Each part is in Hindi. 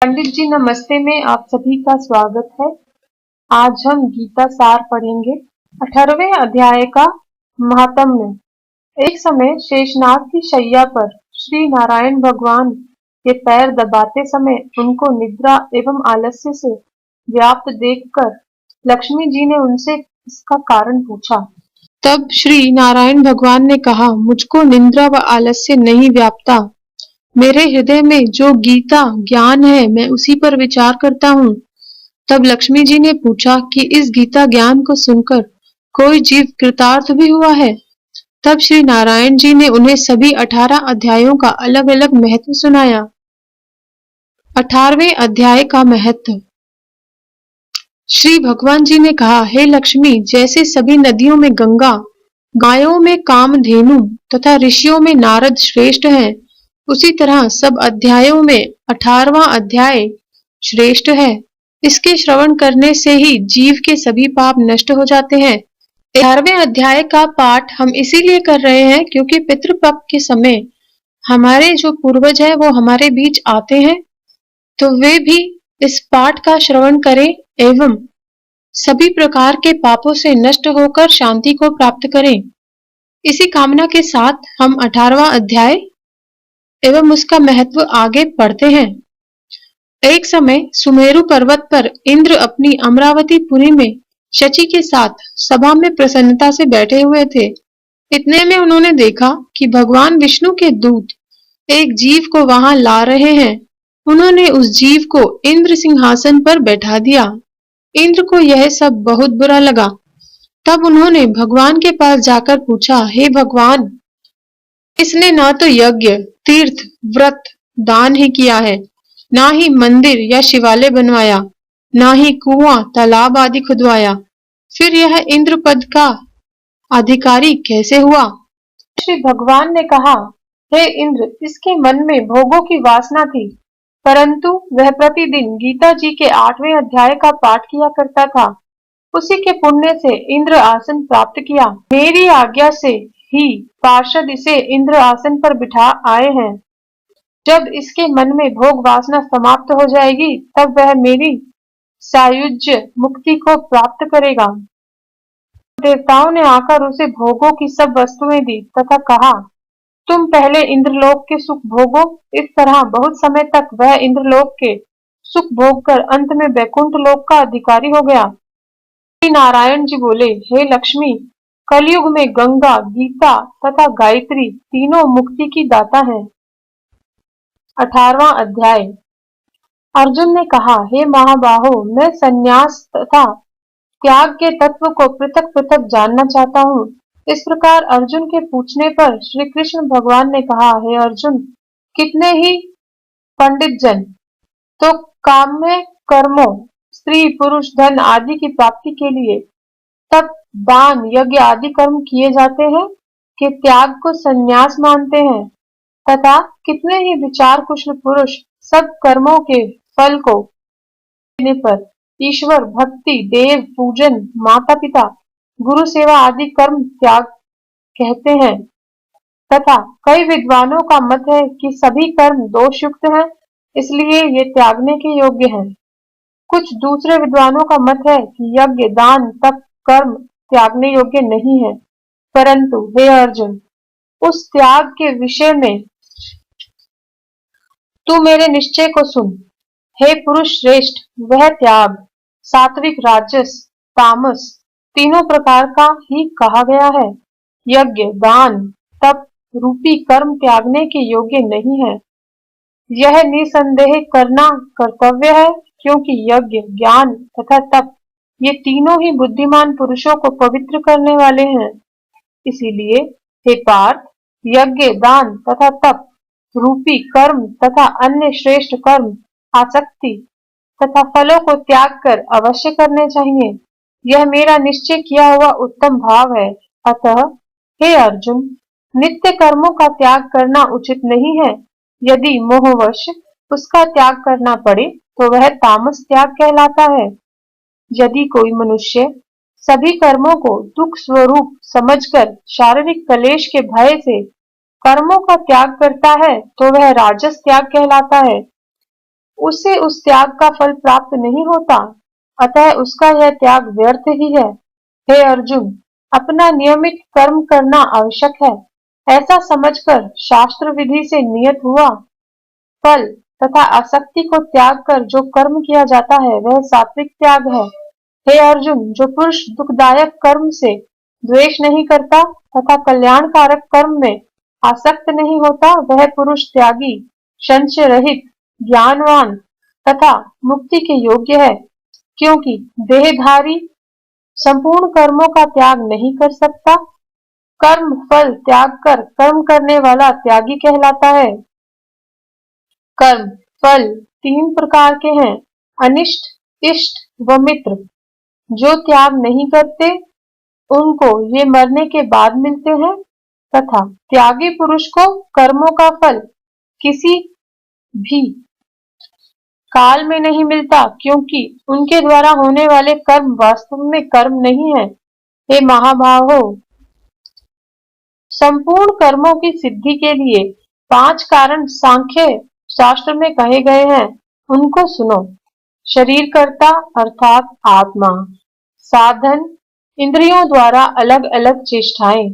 पंडित जी नमस्ते में आप सभी का स्वागत है। आज हम गीता सार पढ़ेंगे। 18वें अध्याय का महात्म्य। एक समय शेषनाग की शैया पर श्री नारायण भगवान के पैर दबाते समय उनको निद्रा एवं आलस्य से व्याप्त देखकर लक्ष्मी जी ने उनसे इसका कारण पूछा। तब श्री नारायण भगवान ने कहा, मुझको निद्रा व आलस्य नहीं व्यापता। मेरे हृदय में जो गीता ज्ञान है मैं उसी पर विचार करता हूँ। तब लक्ष्मी जी ने पूछा कि इस गीता ज्ञान को सुनकर कोई जीव कृतार्थ भी हुआ है? तब श्री नारायण जी ने उन्हें सभी 18 अध्यायों का अलग अलग महत्व सुनाया। 18वें अध्याय का महत्व। श्री भगवान जी ने कहा, हे लक्ष्मी, जैसे सभी नदियों में गंगा, गायों में कामधेनु तथा ऋषियों में नारद श्रेष्ठ हैं, उसी तरह सब अध्यायों में 18वां अध्याय श्रेष्ठ है। इसके श्रवण करने से ही जीव के सभी पाप नष्ट हो जाते हैं। 18वें अध्याय का पाठ हम इसीलिए कर रहे हैं क्योंकि पितृपक्ष के समय हमारे जो पूर्वज है वो हमारे बीच आते हैं, तो वे भी इस पाठ का श्रवण करें एवं सभी प्रकार के पापों से नष्ट होकर शांति को प्राप्त करें। इसी कामना के साथ हम 18वां अध्याय एवं उसका महत्व आगे पढ़ते हैं। एक समय सुमेरु पर्वत पर इंद्र अपनी अमरावतीपुरी में शची के साथ सभा में प्रसन्नता से बैठे हुए थे। इतने में उन्होंने देखा कि भगवान विष्णु के दूत एक जीव को वहां ला रहे हैं। उन्होंने उस जीव को इंद्र सिंहासन पर बैठा दिया। इंद्र को यह सब बहुत बुरा लगा। तब उन्होंने भगवान के पास जाकर पूछा, हे भगवान, इसने ना तो यज्ञ, तीर्थ, व्रत, दान ही किया है, ना ही मंदिर या शिवालय बनवाया, ना ही कुआं, तालाब आदि खुदवाया, फिर यह इंद्र पद का अधिकारी कैसे हुआ? श्री भगवान ने कहा, हे इंद्र, इसके मन में भोगों की वासना थी, परंतु वह प्रतिदिन गीता जी के 8वें अध्याय का पाठ किया करता था। उसी के पुण्य से इंद्र आसन प्राप्त किया। मेरी आज्ञा से ही पार्षद इसे इंद्र आसन पर बिठा आए हैं। जब इसके मन में भोग वासना समाप्त हो जाएगी तब वह मेरी सायुज्य मुक्ति को प्राप्त करेगा। देवताओं ने आकर उसे भोगों की सब वस्तुएं दी तथा कहा, तुम पहले इंद्रलोक के सुख भोगो। इस तरह बहुत समय तक वह इंद्रलोक के सुख भोग कर अंत में वैकुंठ लोक का अधिकारी हो गया। श्री नारायण जी बोले, हे लक्ष्मी, कलयुग में गंगा, गीता तथा गायत्री तीनों मुक्ति की दाता हैं। 18वां अध्याय। अर्जुन ने कहा, हे महाबाहो, मैं संन्यास तथा त्याग के तत्व को पृथक पृथक जानना चाहता हूँ। इस प्रकार अर्जुन के पूछने पर श्री कृष्ण भगवान ने कहा, हे अर्जुन, कितने ही पंडित जन तो काम्य कर्मों, स्त्री, पुरुष, धन आदि की प्राप्ति के लिए तप, दान, यज्ञ आदि कर्म किए जाते हैं कि त्याग को संन्यास मानते हैं, तथा कितने ही विचार कुशल पुरुष सब कर्मों के फल को देने पर ईश्वर भक्ति, देव पूजन, माता पिता, गुरु सेवा आदि कर्म त्याग कहते हैं। तथा कई विद्वानों का मत है कि सभी कर्म दोषयुक्त हैं, इसलिए ये त्यागने के योग्य हैं। कुछ दूसरे विद्वानों का मत है कि यज्ञ, दान, तप, कर्म त्यागने योग्य नहीं है। परंतु हे अर्जुन, उस त्याग के विषय में तू मेरे निश्चय को सुन। हे पुरुष श्रेष्ठ, वह त्याग सात्विक, राजस, तामस तीनों प्रकार का ही कहा गया है। यज्ञ, दान, तप रूपी कर्म त्यागने के योग्य नहीं है। यह निसंदेह करना कर्तव्य है, क्योंकि यज्ञ, ज्ञान तथा तप ये तीनों ही बुद्धिमान पुरुषों को पवित्र करने वाले हैं। इसीलिए हे पार्थ, यज्ञ, दान तथा तप रूपी कर्म तथा अन्य श्रेष्ठ कर्म आसक्ति तथा फलों को त्याग कर अवश्य करने चाहिए। यह मेरा निश्चय किया हुआ उत्तम भाव है। अतः हे अर्जुन, नित्य कर्मों का त्याग करना उचित नहीं है। यदि मोहवश उसका त्याग करना पड़े तो वह तामस त्याग कहलाता है। यदि कोई मनुष्य सभी कर्मों को दुख स्वरूप समझकर शारीरिक कलेश के भय से कर्मों का त्याग करता है तो वह राजस त्याग कहलाता है। उसे उस त्याग का फल प्राप्त नहीं होता, अतः उसका यह त्याग व्यर्थ ही है। हे अर्जुन, अपना नियमित कर्म करना आवश्यक है, ऐसा समझकर शास्त्र विधि से नियत हुआ फल तथा आसक्ति को त्याग कर जो कर्म किया जाता है वह सात्विक त्याग है। हे अर्जुन, जो पुरुष दुखदायक कर्म से द्वेष नहीं करता तथा कल्याणकारक कर्म में आसक्त नहीं होता, वह पुरुष त्यागी, संशय रहित, ज्ञानवान तथा मुक्ति के योग्य है। क्योंकि देहधारी संपूर्ण कर्मों का त्याग नहीं कर सकता, कर्म फल त्याग कर कर्म करने वाला त्यागी कहलाता है। कर्म फल तीन प्रकार के हैं, अनिष्ट, इष्ट व मित्र। जो त्याग नहीं करते उनको ये मरने के बाद मिलते हैं तथा त्यागी पुरुष को कर्मों का फल किसी भी काल में नहीं मिलता, क्योंकि उनके द्वारा होने वाले कर्म वास्तव में कर्म नहीं है। हे महाबाहो, संपूर्ण कर्मों की सिद्धि के लिए 5 कारण सांख्य शास्त्र में कहे गए हैं, उनको सुनो। शरीर कर्ता अर्थात आत्मा, साधन इंद्रियों द्वारा अलग अलग चेष्टाएं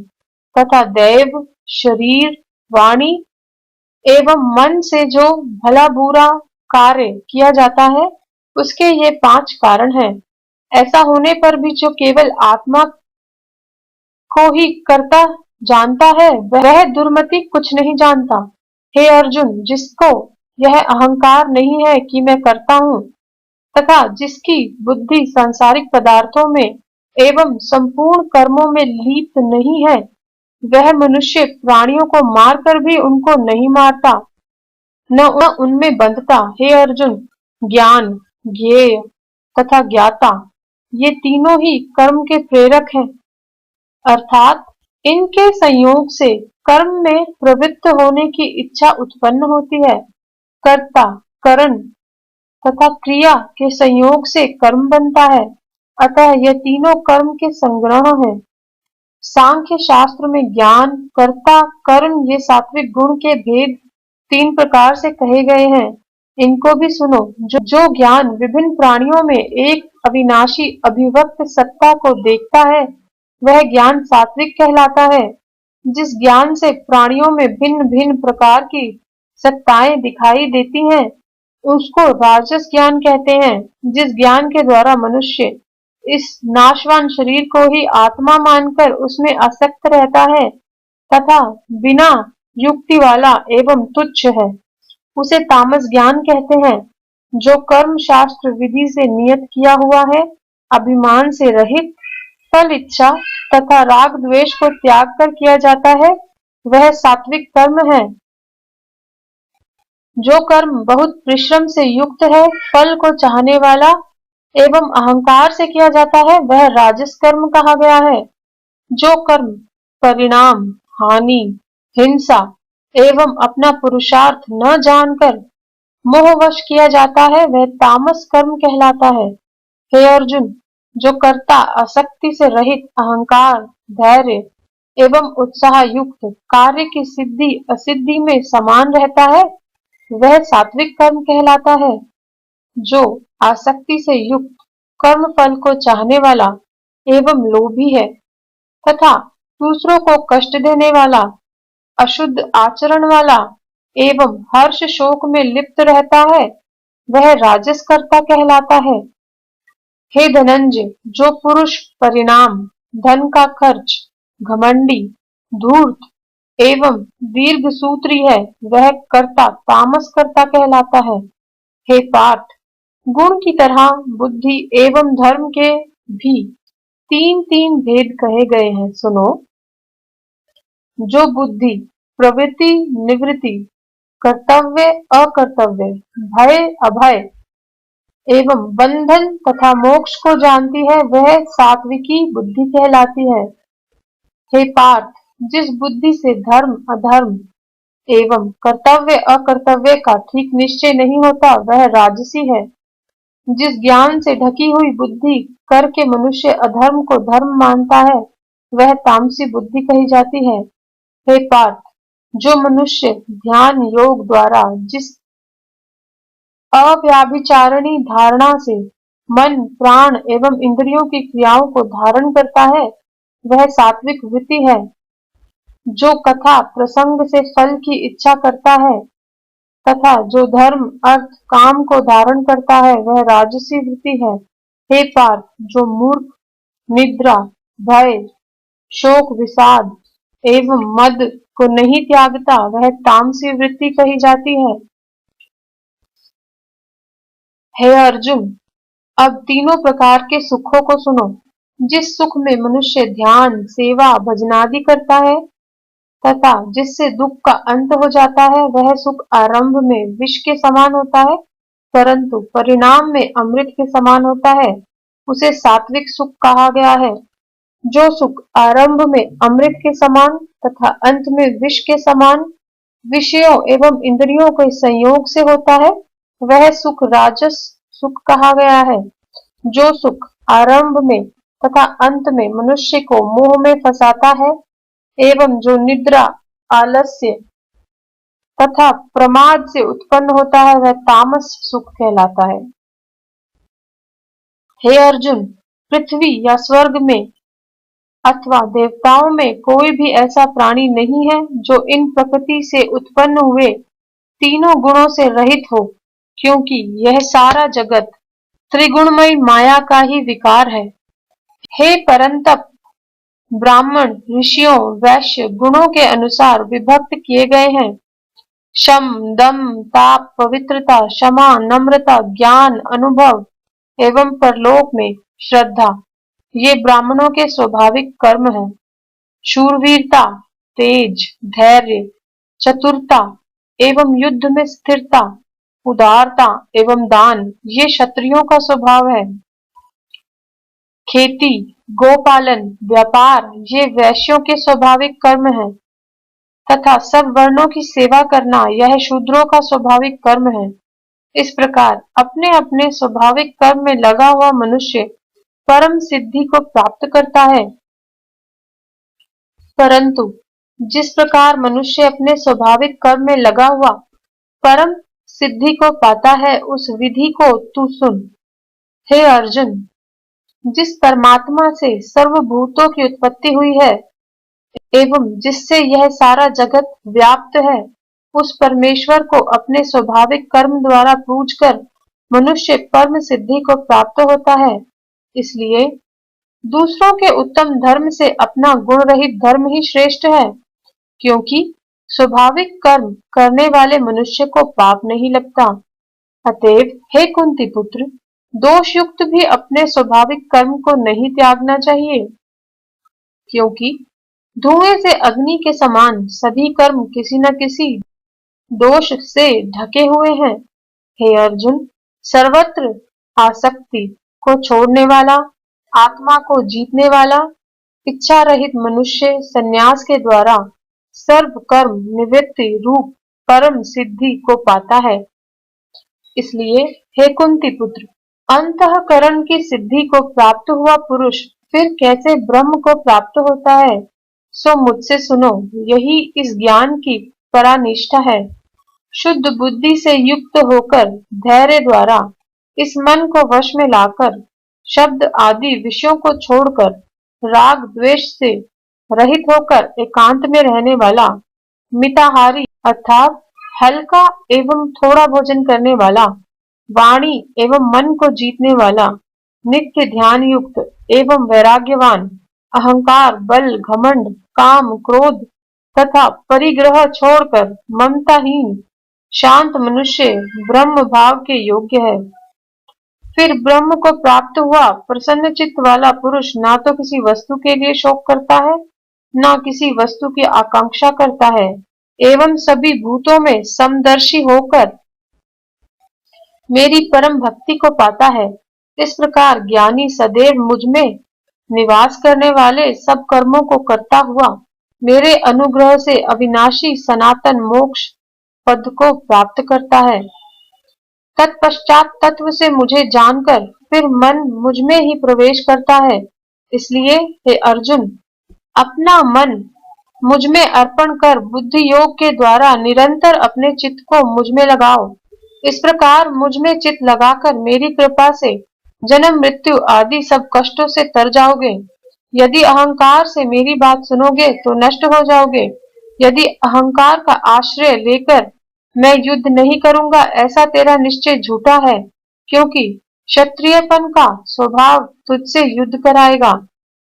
तथा दैव शरीर वाणी एवं मन से जो भला बुरा कार्य किया जाता है, उसके ये 5 कारण हैं। ऐसा होने पर भी जो केवल आत्मा को ही कर्ता जानता है, वह दुर्मति कुछ नहीं जानता। हे अर्जुन, जिसको यह अहंकार नहीं है कि मैं करता हूँ तथा जिसकी बुद्धि सांसारिक पदार्थों में एवं संपूर्ण कर्मों में लिप्त नहीं है, वह मनुष्य प्राणियों को मारकर भी उनको नहीं मारता, न उनमें बंधता। हे अर्जुन, ज्ञान, ज्ञेय तथा ज्ञाता ये तीनों ही कर्म के प्रेरक हैं, अर्थात इनके संयोग से कर्म में प्रवृत्त होने की इच्छा उत्पन्न होती है। कर्ता, करण तथा क्रिया के संयोग से कर्म बनता है, अतः ये तीनों कर्म के संग्रह हैं। सांख्य शास्त्र में ज्ञान, कर्ता, कर्म ये सात्विक गुण के भेद 3 प्रकार से कहे गए हैं, इनको भी सुनो। जो ज्ञान विभिन्न प्राणियों में एक अविनाशी अभिव्यक्त सत्ता को देखता है, वह ज्ञान सात्विक कहलाता है। जिस ज्ञान से प्राणियों में भिन्न भिन्न प्रकार की सत्ताएं दिखाई देती हैं, उसको राजस ज्ञान कहते हैं। जिस ज्ञान के द्वारा मनुष्य इस नाशवान शरीर को ही आत्मा मानकर उसमें आसक्त रहता है तथा बिना युक्ति वाला एवं तुच्छ है, उसे तामस ज्ञान कहते हैं। जो कर्म शास्त्र विधि से नियत किया हुआ है, अभिमान से रहित, फल इच्छा तथा राग द्वेष को त्याग कर किया जाता है, वह सात्विक कर्म है। जो कर्म बहुत परिश्रम से युक्त है, फल को चाहने वाला एवं अहंकार से किया जाता है, वह राजस कर्म कहा गया है। जो कर्म परिणाम, हानि, हिंसा एवं अपना पुरुषार्थ न जानकर मोहवश किया जाता है, वह तामस कर्म कहलाता है। हे अर्जुन, जो कर्ता आसक्ति से रहित, अहंकार, धैर्य एवं उत्साह युक्त कार्य की सिद्धि असिद्धि में समान रहता है, वह सात्विक कर्म कहलाता है। जो आसक्ति से युक्त, कर्म फल को चाहने वाला एवं लोभी है तथा दूसरों को कष्ट देने वाला, अशुद्ध आचरण वाला एवं हर्ष शोक में लिप्त रहता है, वह राजस कर्ता कहलाता है। हे धनंजय, जो पुरुष परिणाम, धन का खर्च, घमंडी, धूर्त एवं दीर्घ सूत्री है, वह कर्ता तामस कर्ता कहलाता है। हे पार्थ, गुण की तरह बुद्धि एवं धर्म के भी 3 भेद कहे गए हैं, सुनो। जो बुद्धि, प्रवृत्ति, निवृत्ति, कर्तव्य, अकर्तव्य, भय, अभय एवं बंधन तथा मोक्ष को जानती है, वह सात्विकी बुद्धि कहलाती है। हे पार्थ, जिस बुद्धि से धर्म, अधर्म एवं कर्तव्य, अकर्तव्य का ठीक निश्चय नहीं होता, वह राजसी है। जिस ज्ञान से ढकी हुई बुद्धि करके मनुष्य अधर्म को धर्म मानता है, वह तामसी बुद्धि कही जाती है। हे पार्थ, जो मनुष्य ध्यान योग द्वारा जिस अव्याभिचारिणी धारणा से मन, प्राण एवं इंद्रियों की क्रियाओं को धारण करता है, वह सात्विक वृत्ति है। जो कथा प्रसंग से फल की इच्छा करता है तथा जो धर्म, अर्थ, काम को धारण करता है, वह राजसी वृत्ति है। हे पार्थ, जो मूर्ख, निद्रा, भय, शोक, विषाद एवं मद को नहीं त्यागता, वह तामसी वृत्ति कही जाती है। हे अर्जुन, अब तीनों प्रकार के सुखों को सुनो। जिस सुख में मनुष्य ध्यान, सेवा, भजनादि करता है तथा जिससे दुख का अंत हो जाता है, वह सुख आरंभ में विष के समान होता है, परंतु परिणाम में अमृत के समान होता है। उसे सात्विक सुख कहा गया है। जो सुख आरंभ में अमृत के समान तथा अंत में विष के समान विषयों एवं इंद्रियों के संयोग से होता है, वह सुख राजस सुख कहा गया है। जो सुख आरंभ में तथा अंत में मनुष्य को मोह में फंसाता है एवं जो निद्रा, आलस्य तथा प्रमाद से उत्पन्न होता है, वह तामस सुख कहलाता है। हे अर्जुन, पृथ्वी या स्वर्ग में अथवा देवताओं में कोई भी ऐसा प्राणी नहीं है जो इन प्रकृति से उत्पन्न हुए तीनों गुणों से रहित हो, क्योंकि यह सारा जगत त्रिगुणमयी माया का ही विकार है। हे परंतप, ब्राह्मण ऋषियों वैश्य गुणों के अनुसार विभक्त किए गए हैं। शम, दम, ताप, पवित्रता, क्षमा, नम्रता, ज्ञान, अनुभव एवं परलोक में श्रद्धा, ये ब्राह्मणों के स्वाभाविक कर्म हैं। शूरवीरता, तेज, धैर्य, चतुरता एवं युद्ध में स्थिरता, उदारता एवं दान, ये क्षत्रियों का स्वभाव है। खेती, गोपालन, व्यापार, ये वैश्यों के स्वाभाविक कर्म हैं तथा सब वर्णों की सेवा करना, यह शूद्रों का स्वाभाविक कर्म है। इस प्रकार अपने अपने स्वाभाविक कर्म में लगा हुआ मनुष्य परम सिद्धि को प्राप्त करता है। परंतु जिस प्रकार मनुष्य अपने स्वाभाविक कर्म में लगा हुआ परम सिद्धि को पाता है, उस विधि को तू सुन। हे अर्जुन, जिस परमात्मा से सर्वभूतों की उत्पत्ति हुई है एवं जिससे यह सारा जगत व्याप्त है, उस परमेश्वर को अपने स्वाभाविक कर्म द्वारा पूजकर मनुष्य परम सिद्धि को प्राप्त होता है। इसलिए दूसरों के उत्तम धर्म से अपना गुण रहित धर्म ही श्रेष्ठ है, क्योंकि स्वाभाविक कर्म करने वाले मनुष्य को पाप नहीं लगता। अतएव हे कुंती पुत्र, दोष युक्त भी अपने स्वाभाविक कर्म को नहीं त्यागना चाहिए, क्योंकि धुएं से अग्नि के समान सभी कर्म किसी न किसी दोष से ढके हुए हैं। हे अर्जुन, सर्वत्र आसक्ति को छोड़ने वाला, आत्मा को जीतने वाला, इच्छा रहित मनुष्य संन्यास के द्वारा सर्व कर्म निवृत्ति रूप परम सिद्धि को पाता है। इसलिए हे कुंती पुत्र, अंतःकरण की सिद्धि को प्राप्त हुआ पुरुष फिर कैसे ब्रह्म को प्राप्त होता है, सो मुझसे सुनो। यही इस ज्ञान की परानिष्ठा है। शुद्ध बुद्धि से युक्त होकर धैर्य द्वारा इस मन को वश में लाकर शब्द आदि विषयों को छोड़कर राग द्वेष से रहित होकर एकांत में रहने वाला, मिताहारी अर्थात हल्का एवं थोड़ा भोजन करने वाला, वाणी एवं मन को जीतने वाला, नित्य ध्यान युक्त एवं वैराग्यवान, अहंकार, बल, घमंड, काम, क्रोध तथा परिग्रह छोड़कर ममताहीन, शांत मनुष्य ब्रह्म भाव के योग्य है। फिर ब्रह्म को प्राप्त हुआ प्रसन्न चित्त वाला पुरुष ना तो किसी वस्तु के लिए शोक करता है, ना किसी वस्तु की आकांक्षा करता है, एवं सभी भूतों में समदर्शी होकर मेरी परम भक्ति को पाता है। इस प्रकार ज्ञानी सदैव मुझ में निवास करने वाले सब कर्मों को करता हुआ मेरे अनुग्रह से अविनाशी सनातन मोक्ष पद को प्राप्त करता है। तत्पश्चात तत्व से मुझे जानकर फिर मन मुझ में ही प्रवेश करता है। इसलिए हे अर्जुन, अपना मन मुझ में अर्पण कर बुद्धि योग के द्वारा निरंतर अपने चित्त को मुझ में लगाओ। इस प्रकार मुझ में चित लगाकर मेरी कृपा से जन्म मृत्यु आदि सब कष्टों से तर जाओगे। यदि अहंकार से मेरी बात सुनोगे तो नष्ट हो जाओगे। यदि अहंकार का आश्रय लेकर मैं युद्ध नहीं करूंगा, ऐसा तेरा निश्चय झूठा है, क्योंकि क्षत्रियपन का स्वभाव तुझसे युद्ध कराएगा।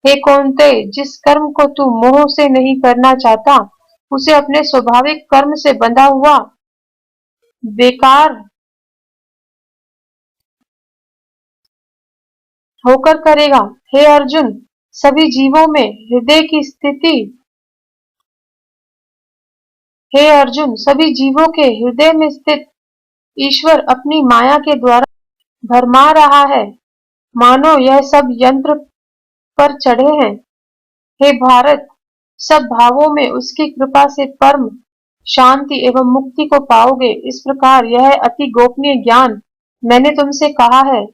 हे कौन्तेय, जिस कर्म को तू मोह से नहीं करना चाहता, उसे अपने स्वाभाविक कर्म से बंधा हुआ बेकार होकर करेगा। हे अर्जुन, सभी जीवों में हृदय की स्थिति हे अर्जुन, सभी जीवों के हृदय में स्थित ईश्वर अपनी माया के द्वारा भरमा रहा है, मानो यह सब यंत्र पर चढ़े हैं। हे भारत, सब भावों में उसकी कृपा से परम शांति एवं मुक्ति को पाओगे। इस प्रकार यह अति गोपनीय ज्ञान मैंने तुमसे कहा है,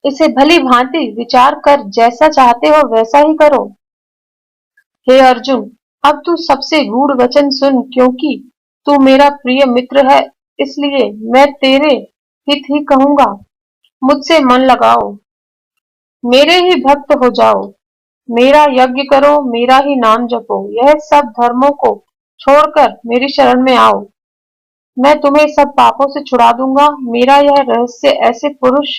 इसे भली भांति विचार कर जैसा चाहते हो वैसा ही करो। हे अर्जुन, अब तू सबसे गूढ़ वचन सुन, क्योंकि तू मेरा प्रिय मित्र है, इसलिए मैं तेरे हित ही कहूंगा। मुझसे मन लगाओ, मेरे ही भक्त हो जाओ, मेरा यज्ञ करो, मेरा ही नाम जपो, यह सब धर्मों को छोड़कर मेरी शरण में आओ। मैं तुम्हें सब पापों से छुड़ा दूंगा। मेरा यह रहस्य ऐसे पुरुष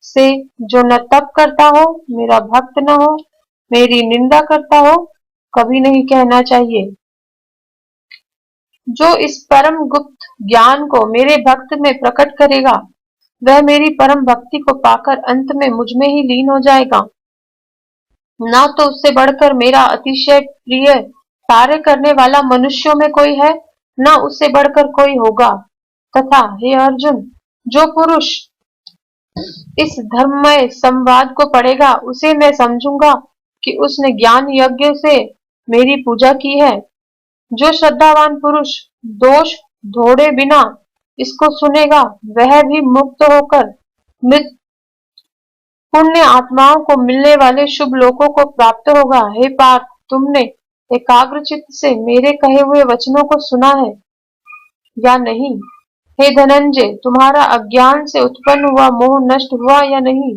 से जो न तप करता हो, मेरा भक्त न हो, मेरी निंदा करता हो, कभी नहीं कहना चाहिए। जो इस परम गुप्त ज्ञान को मेरे भक्त में प्रकट करेगा, वह मेरी परम भक्ति को पाकर अंत में मुझ में ही लीन हो जाएगा। ना तो उससे बढ़कर मेरा अतिशय प्रिय कार्य करने वाला मनुष्यों में कोई है, ना उससे बढ़कर कोई होगा। तथा हे अर्जुन, जो पुरुष इस धर्ममय संवाद को पढ़ेगा, उसे मैं समझूंगा कि उसने ज्ञान यज्ञ से मेरी पूजा की है। जो श्रद्धावान पुरुष दोष ढोड़े बिना इसको सुनेगा, वह भी मुक्त होकर मृत पुण्य आत्माओं को मिलने वाले शुभ लोकों को प्राप्त होगा। हे पार्थ, तुमने एकाग्रचित्त से मेरे कहे हुए वचनों को सुना है या नहीं? हे धनंजय, तुम्हारा अज्ञान से उत्पन्न हुआ मोह नष्ट हुआ या नहीं?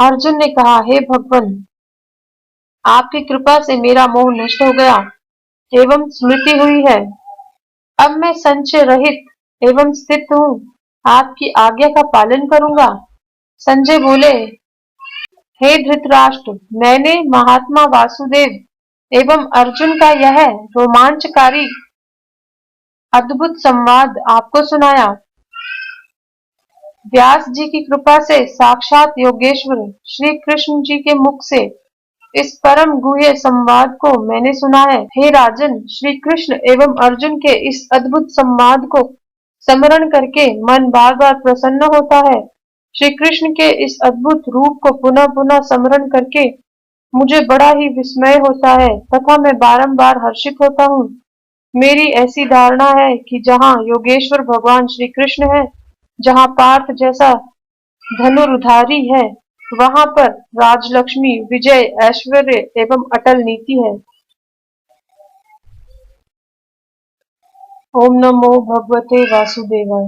अर्जुन ने कहा, हे भगवान, आपकी कृपा से मेरा मोह नष्ट हो गया एवं स्मृति हुई है। अब मैं संशय रहित एवं स्थित हूँ। आपकी आज्ञा का पालन करूंगा। संजय बोले, हे धृतराष्ट्र, मैंने महात्मा वासुदेव एवं अर्जुन का यह रोमांचकारी अद्भुत संवाद आपको सुनाया। व्यास जी की कृपा से साक्षात योगेश्वर श्री कृष्ण जी के मुख से इस परम गुह्य संवाद को मैंने सुना है। हे राजन, श्री कृष्ण एवं अर्जुन के इस अद्भुत संवाद को स्मरण करके मन बार बार प्रसन्न होता है। श्री कृष्ण के इस अद्भुत रूप को पुनः पुनः स्मरण करके मुझे बड़ा ही विस्मय होता है तथा मैं बारंबार हर्षित होता हूँ। मेरी ऐसी धारणा है कि जहाँ योगेश्वर भगवान श्री कृष्ण है, जहाँ पार्थ जैसा धनुर्धारी है, वहां पर राजलक्ष्मी, विजय, ऐश्वर्य एवं अटल नीति है। ओम नमो भगवते वासुदेवाय।